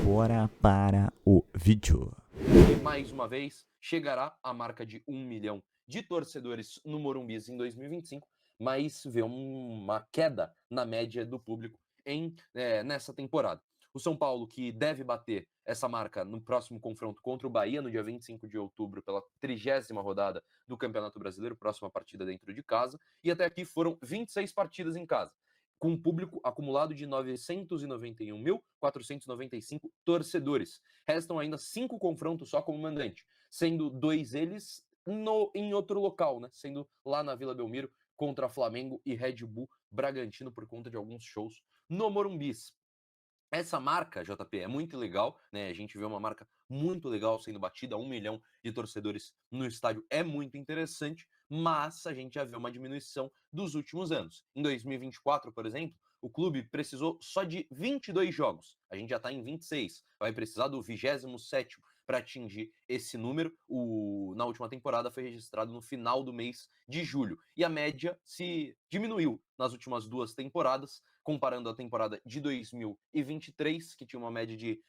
Bora para o vídeo. E mais uma vez chegará a marca de 1 milhão de torcedores no Morumbi em 2025, mas vê uma queda na média do público nessa temporada. O São Paulo, que deve bater essa marca no próximo confronto contra o Bahia, no dia 25 de outubro, pela 30ª rodada do Campeonato Brasileiro, próxima partida dentro de casa, e até aqui foram 26 partidas em casa, com um público acumulado de 991.495 torcedores. Restam ainda 5 confrontos só como mandante, sendo 2 eles em outro local, né? Sendo lá na Vila Belmiro contra Flamengo e Red Bull Bragantino por conta de alguns shows no Morumbi. Essa marca, JP, é muito legal, né? A gente vê uma marca muito legal sendo batida, 1 milhão de torcedores no estádio é muito interessante, mas a gente já vê uma diminuição dos últimos anos. Em 2024, por exemplo, o clube precisou só de 22 jogos. A gente já está em 26. Vai precisar do 27º para atingir esse número. Na última temporada foi registrado no final do mês de julho. E a média se diminuiu nas últimas 2 temporadas, comparando a temporada de 2023, que tinha uma média de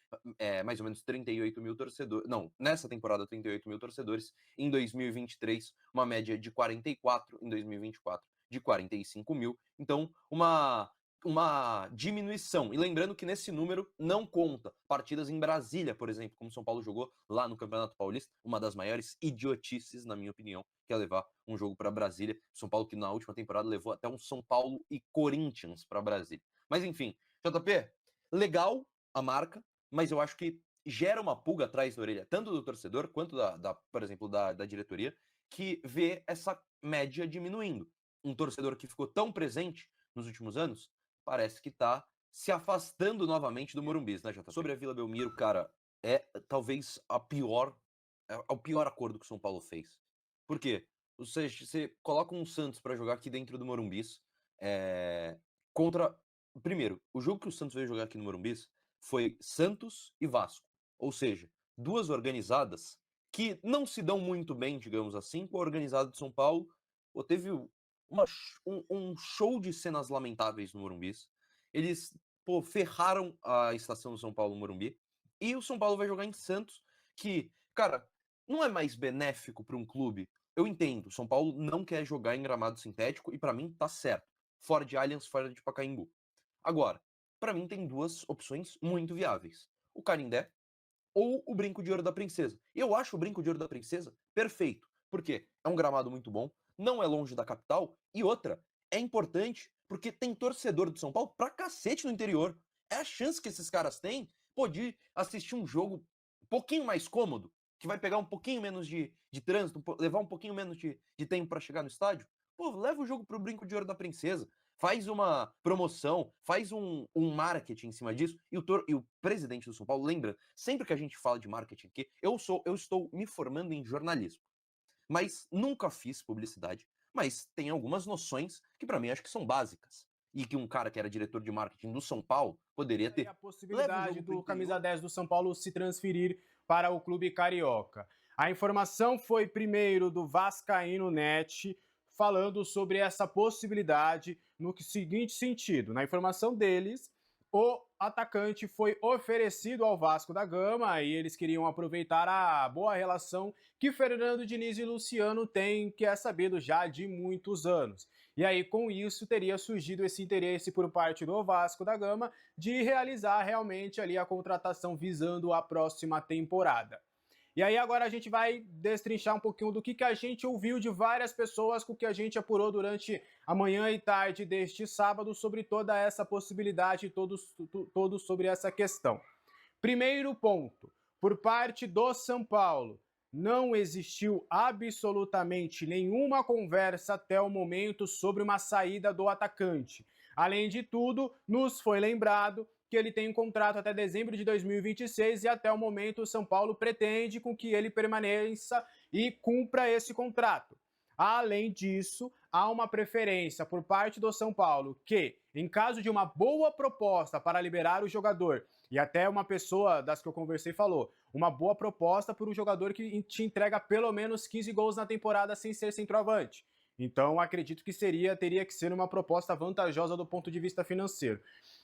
mais ou menos 38 mil torcedores. Não, nessa temporada 38 mil torcedores. Em 2023, uma média de 44. Em 2024, de 45 mil. Então, uma diminuição. E lembrando que nesse número não conta partidas em Brasília, por exemplo, como São Paulo jogou lá no Campeonato Paulista, uma das maiores idiotices, na minha opinião, que é levar um jogo para Brasília. São Paulo que na última temporada levou até um São Paulo e Corinthians para Brasília. Mas enfim, JP, legal a marca, mas eu acho que gera uma pulga atrás da orelha, tanto do torcedor quanto por exemplo, da diretoria, que vê essa média diminuindo. Um torcedor que ficou tão presente nos últimos anos parece que tá se afastando novamente do Morumbi, né, JP? Sobre a Vila Belmiro, cara, é talvez o pior acordo que o São Paulo fez. Por quê? Você coloca um Santos para jogar aqui dentro do Morumbi contra... Primeiro, o jogo que o Santos veio jogar aqui no Morumbi foi Santos e Vasco. Ou seja, duas organizadas que não se dão muito bem, digamos assim, com a organizada de São Paulo. Teve um show de cenas lamentáveis no Morumbi. Eles ferraram a estação do São Paulo no Morumbi. E o São Paulo vai jogar em Santos, que, cara, não é mais benéfico para um clube. Eu entendo, São Paulo não quer jogar em gramado sintético e para mim tá certo. Fora de Allianz, fora de Pacaembu. Agora, para mim tem duas opções muito viáveis. O Canindé ou o Brinco de Ouro da Princesa. Eu acho o Brinco de Ouro da Princesa perfeito. Por quê? É um gramado muito bom, não é longe da capital e outra, é importante porque tem torcedor do São Paulo pra cacete no interior. É a chance que esses caras têm, de assistir um jogo um pouquinho mais cômodo, que vai pegar um pouquinho menos de trânsito, levar um pouquinho menos de tempo para chegar no estádio. Leva o jogo pro Brinco de Ouro da Princesa. Faz uma promoção, faz um marketing em cima disso. E o presidente do São Paulo, lembra, sempre que a gente fala de marketing aqui, eu estou me formando em jornalismo. Mas nunca fiz publicidade. Mas tem algumas noções que para mim acho que são básicas. E que um cara que era diretor de marketing do São Paulo poderia ter. A possibilidade do camisa 10 do São Paulo se transferir para o clube carioca. A informação foi primeiro do Vascaíno Net, falando sobre essa possibilidade no seguinte sentido. Na informação deles, o atacante foi oferecido ao Vasco da Gama e eles queriam aproveitar a boa relação que Fernando Diniz e Luciano têm, que é sabido já de muitos anos. E aí, com isso, teria surgido esse interesse por parte do Vasco da Gama de realizar realmente ali a contratação visando a próxima temporada. E aí agora a gente vai destrinchar um pouquinho do que a gente ouviu de várias pessoas, com o que a gente apurou durante a manhã e tarde deste sábado sobre toda essa possibilidade, todos sobre essa questão. Primeiro ponto, por parte do São Paulo, não existiu absolutamente nenhuma conversa até o momento sobre uma saída do atacante. Além de tudo, nos foi lembrado que ele tem um contrato até dezembro de 2026 e até o momento o São Paulo pretende com que ele permaneça e cumpra esse contrato. Além disso, há uma preferência por parte do São Paulo que, em caso de uma boa proposta para liberar o jogador, e até uma pessoa das que eu conversei falou, uma boa proposta por um jogador que te entrega pelo menos 15 gols na temporada sem ser centroavante. Então, acredito que teria que ser uma proposta vantajosa do ponto de vista financeiro.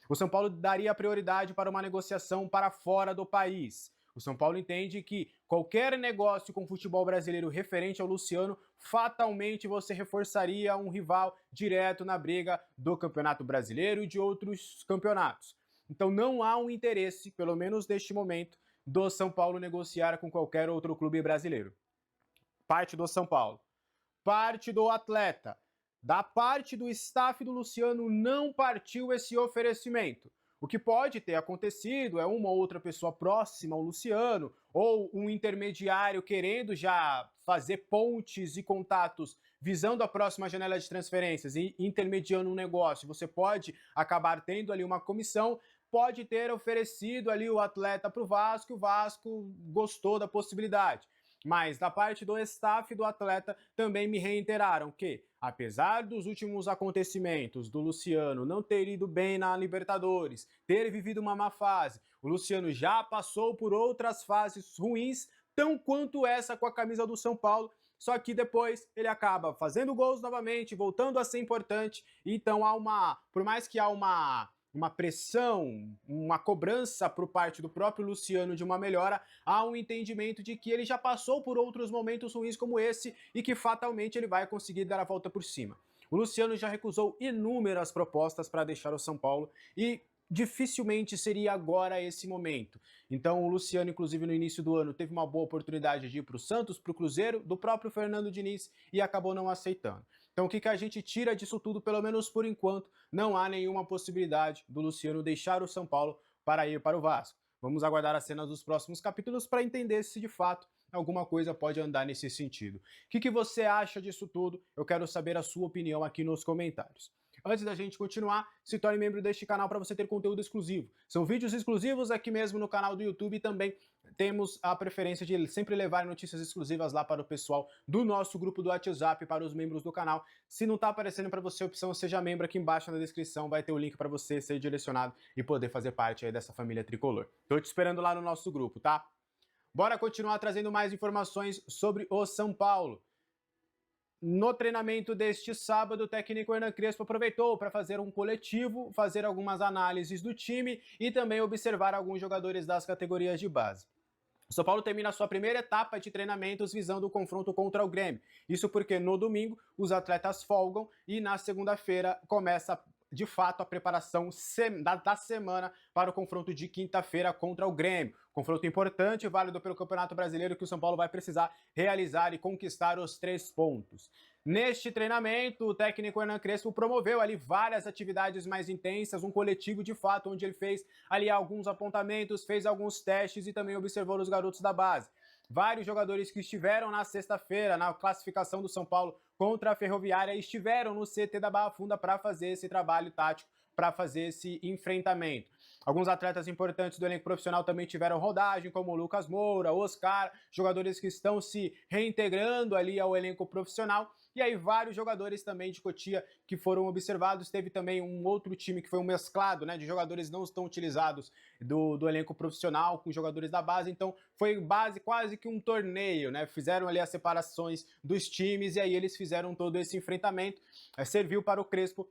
O São Paulo daria prioridade para uma negociação para fora do país. O São Paulo entende que qualquer negócio com o futebol brasileiro referente ao Luciano, fatalmente você reforçaria um rival direto na briga do Campeonato Brasileiro e de outros campeonatos. Então não há um interesse, pelo menos neste momento, do São Paulo negociar com qualquer outro clube brasileiro. Parte do São Paulo. Parte do atleta. Da parte do staff do Luciano não partiu esse oferecimento. O que pode ter acontecido é uma ou outra pessoa próxima ao Luciano ou um intermediário querendo já fazer pontes e contatos visando a próxima janela de transferências e intermediando um negócio. Você pode acabar tendo ali uma comissão, pode ter oferecido ali o atleta para o Vasco gostou da possibilidade. Mas da parte do staff do atleta também me reiteraram que, apesar dos últimos acontecimentos do Luciano não ter ido bem na Libertadores, ter vivido uma má fase, o Luciano já passou por outras fases ruins, tão quanto essa com a camisa do São Paulo, só que depois ele acaba fazendo gols novamente, voltando a ser importante, então por mais que há uma pressão, uma cobrança por parte do próprio Luciano de uma melhora, há um entendimento de que ele já passou por outros momentos ruins como esse e que fatalmente ele vai conseguir dar a volta por cima. O Luciano já recusou inúmeras propostas para deixar o São Paulo e dificilmente seria agora esse momento. Então o Luciano, inclusive no início do ano, teve uma boa oportunidade de ir para o Santos, para o Cruzeiro, do próprio Fernando Diniz e acabou não aceitando. Então o que a gente tira disso tudo, pelo menos por enquanto, não há nenhuma possibilidade do Luciano deixar o São Paulo para ir para o Vasco. Vamos aguardar as cenas dos próximos capítulos para entender se de fato alguma coisa pode andar nesse sentido. O que você acha disso tudo? Eu quero saber a sua opinião aqui nos comentários. Antes da gente continuar, se torne membro deste canal para você ter conteúdo exclusivo. São vídeos exclusivos aqui mesmo no canal do YouTube e também temos a preferência de sempre levar notícias exclusivas lá para o pessoal do nosso grupo do WhatsApp, para os membros do canal. Se não está aparecendo para você a opção Seja Membro, aqui embaixo na descrição vai ter o link para você ser direcionado e poder fazer parte aí dessa família tricolor. Tô te esperando lá no nosso grupo, tá? Bora continuar trazendo mais informações sobre o São Paulo. No treinamento deste sábado, o técnico Hernan Crespo aproveitou para fazer um coletivo, fazer algumas análises do time e também observar alguns jogadores das categorias de base. O São Paulo termina a sua primeira etapa de treinamentos visando o confronto contra o Grêmio. Isso porque no domingo os atletas folgam e na segunda-feira começa de fato a preparação da semana para o confronto de quinta-feira contra o Grêmio. Confronto importante e válido pelo Campeonato Brasileiro que o São Paulo vai precisar realizar e conquistar os 3 pontos. Neste treinamento, o técnico Hernan Crespo promoveu ali várias atividades mais intensas, um coletivo de fato, onde ele fez ali alguns apontamentos, fez alguns testes e também observou os garotos da base. Vários jogadores que estiveram na sexta-feira na classificação do São Paulo contra a Ferroviária estiveram no CT da Barra Funda para fazer esse trabalho tático, para fazer esse enfrentamento. Alguns atletas importantes do elenco profissional também tiveram rodagem, como o Lucas Moura, Oscar, jogadores que estão se reintegrando ali ao elenco profissional. E aí vários jogadores também de Cotia que foram observados. Teve também um outro time que foi um mesclado, né, de jogadores não estão utilizados do elenco profissional com jogadores da base. Então foi quase que um torneio, né? Fizeram ali as separações dos times e aí eles fizeram todo esse enfrentamento. Serviu para o Crespo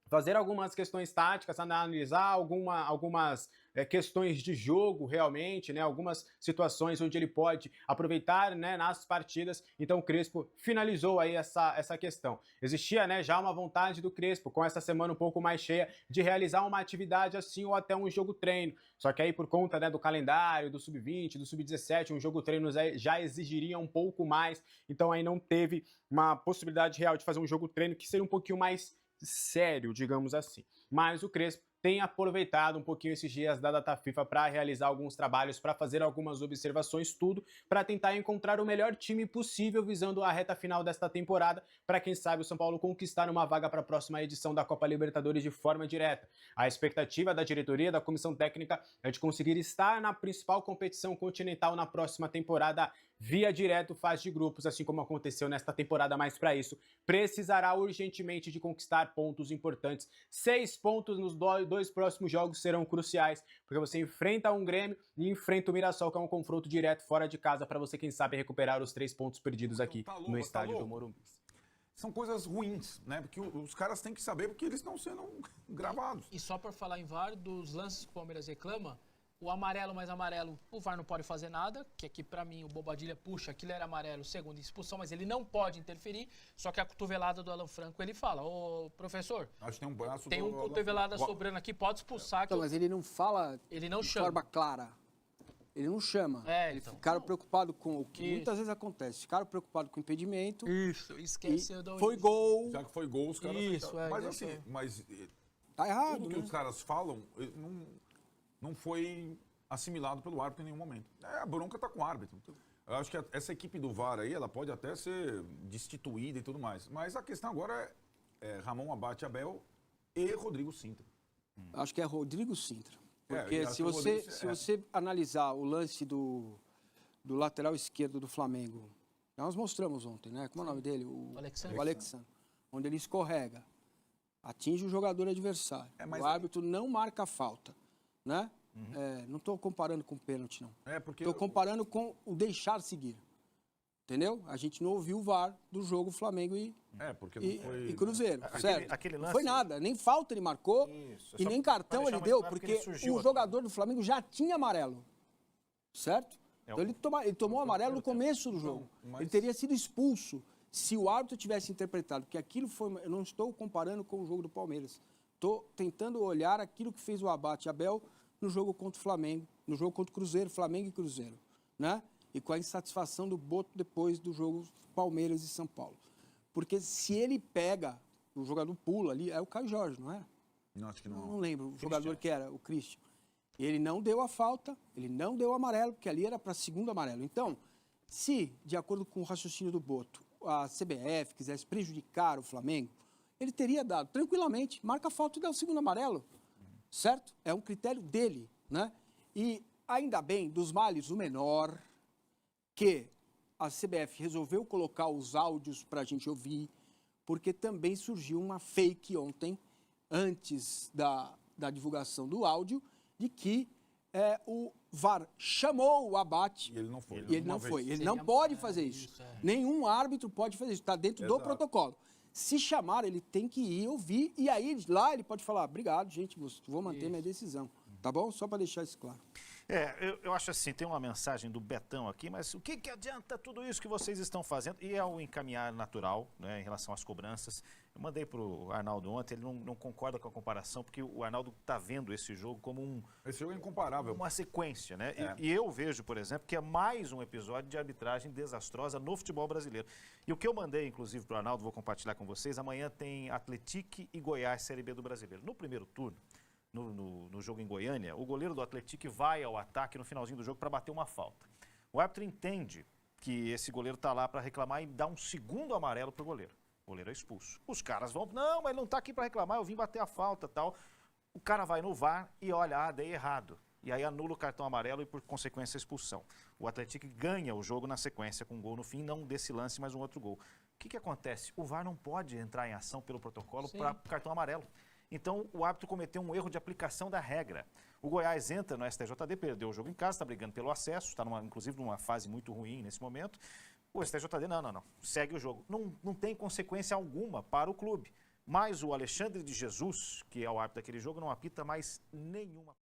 fazer algumas questões táticas, analisar algumas questões de jogo realmente, né, algumas situações onde ele pode aproveitar, né, nas partidas. Então o Crespo finalizou aí essa questão. Existia, né, já uma vontade do Crespo, com essa semana um pouco mais cheia, de realizar uma atividade assim ou até um jogo treino. Só que aí por conta, né, do calendário, do Sub-20, do Sub-17, um jogo treino já exigiria um pouco mais. Então aí não teve uma possibilidade real de fazer um jogo treino que seria um pouquinho mais sério, digamos assim. Mas o Crespo tem aproveitado um pouquinho esses dias da data FIFA para realizar alguns trabalhos, para fazer algumas observações, tudo para tentar encontrar o melhor time possível visando a reta final desta temporada, para quem sabe o São Paulo conquistar uma vaga para a próxima edição da Copa Libertadores de forma direta. A expectativa da diretoria, da comissão técnica, é de conseguir estar na principal competição continental na próxima temporada via direto fase de grupos, assim como aconteceu nesta temporada, mas para isso precisará urgentemente de conquistar pontos importantes. 6 pontos nos 2 próximos jogos serão cruciais, porque você enfrenta um Grêmio e enfrenta o Mirassol, que é um confronto direto fora de casa, para você, quem sabe, recuperar os 3 pontos perdidos aqui no estádio do Morumbi. são coisas ruins, né? Porque os caras têm que saber porque eles estão sendo gravados. E só por falar em VAR, dos lances que o Palmeiras reclama, o amarelo mais amarelo, o VAR não pode fazer nada, que aqui pra mim o Bobadilha puxa, aquilo era amarelo, segundo expulsão, mas ele não pode interferir, só que a cotovelada do Alan Franco, ele fala, ô professor, Acho que tem um braço tem uma cotovelada sobrando aqui, pode expulsar. Que Então, mas ele não fala ele não de chama. forma clara. Ele não chama. Então. Eles ficaram preocupados com o que Isso. muitas vezes acontece. Ficaram preocupados com o impedimento. Isso, esqueceu da Foi gol. Já que foi gol, os caras... Isso, mas isso assim, é. mas Tá errado, tudo que né? os caras falam não foi assimilado pelo árbitro em nenhum momento. A bronca tá com o árbitro. Eu acho que essa equipe do VAR aí, ela pode até ser destituída e tudo mais. Mas a questão agora é Ramon Abate Abel e Rodrigo Sintra. Acho que é Rodrigo Sintra. Porque eu acho se que o você, Rodrigo- se você analisar o lance do lateral esquerdo do Flamengo, nós mostramos ontem, né? Como é o nome dele? O Alexandre. O Alexandre. Onde ele escorrega, atinge o jogador adversário. mas O árbitro não marca a falta, né? Não estou comparando com o pênalti, não. Porque Estou comparando com o deixar seguir. Entendeu? A gente não ouviu o VAR do jogo Flamengo porque não foi... e Cruzeiro, certo? aquele Não lance- foi nada, nem falta ele marcou Isso, e só nem pra cartão deixar ele mais deu, claro que porque ele surgiu o aqui. jogador do Flamengo já tinha amarelo, certo? Então ele tomou amarelo no começo do jogo. mas- Ele teria sido expulso se o árbitro tivesse interpretado, porque aquilo foi... Eu não estou comparando com o jogo do Palmeiras. Estou tentando olhar aquilo que fez o Abate Abel no jogo contra o Flamengo, no jogo contra o Cruzeiro, Flamengo e Cruzeiro, né? E com a insatisfação do Boto depois do jogo Palmeiras e São Paulo. Porque se ele pega, o jogador pula ali, é o Caio Jorge, não é? Não, acho que Não não. lembro o jogador que era, o Christian. E ele não deu a falta, ele não deu o amarelo, porque ali era para segundo amarelo. Então, se, de acordo com o raciocínio do Boto, a CBF quisesse prejudicar o Flamengo, ele teria dado tranquilamente, marca a falta e dá o segundo amarelo, certo? É um critério dele, né? E ainda bem, dos males o menor, que a CBF resolveu colocar os áudios para a gente ouvir, porque também surgiu uma fake ontem, antes da divulgação do áudio, de que o VAR chamou o Abate E ele não foi. e ele não foi. Ele Seria- não pode fazer isso. isso, é. Nenhum árbitro pode fazer isso. Está dentro do Exato. protocolo. Se chamar, ele tem que ir ouvir e aí lá ele pode falar: obrigado, gente, vou manter minha decisão. Tá bom? Só para deixar isso claro. Eu acho assim, tem uma mensagem do Betão aqui, mas o que adianta tudo isso que vocês estão fazendo? E é o encaminhar natural, né, em relação às cobranças. Eu mandei para o Arnaldo ontem, ele não concorda com a comparação, porque o Arnaldo está vendo esse jogo como Esse jogo é incomparável. uma sequência, né? É. E eu vejo, por exemplo, que é mais um episódio de arbitragem desastrosa no futebol brasileiro. E o que eu mandei, inclusive, para o Arnaldo, vou compartilhar com vocês, amanhã tem Atlético e Goiás, Série B do Brasileiro. No primeiro turno, no jogo em Goiânia, o goleiro do Atlético vai ao ataque no finalzinho do jogo para bater uma falta. O árbitro entende que esse goleiro está lá para reclamar e dá um segundo amarelo para o goleiro. O goleiro é expulso. Os caras vão, não, mas ele não está aqui para reclamar, eu vim bater a falta, tal. O cara vai no VAR e olha, dei errado. E aí anula o cartão amarelo e, por consequência, a expulsão. O Atlético ganha o jogo na sequência, com um gol no fim, não desse lance, mas um outro gol. O que acontece? O VAR não pode entrar em ação pelo protocolo para cartão amarelo. Então, o árbitro cometeu um erro de aplicação da regra. O Goiás entra no STJD, perdeu o jogo em casa, está brigando pelo acesso, está, inclusive, numa fase muito ruim nesse momento. O STJD, não, segue o jogo. Não tem consequência alguma para o clube. Mas o Alexandre de Jesus, que é o árbitro daquele jogo, não apita mais nenhuma.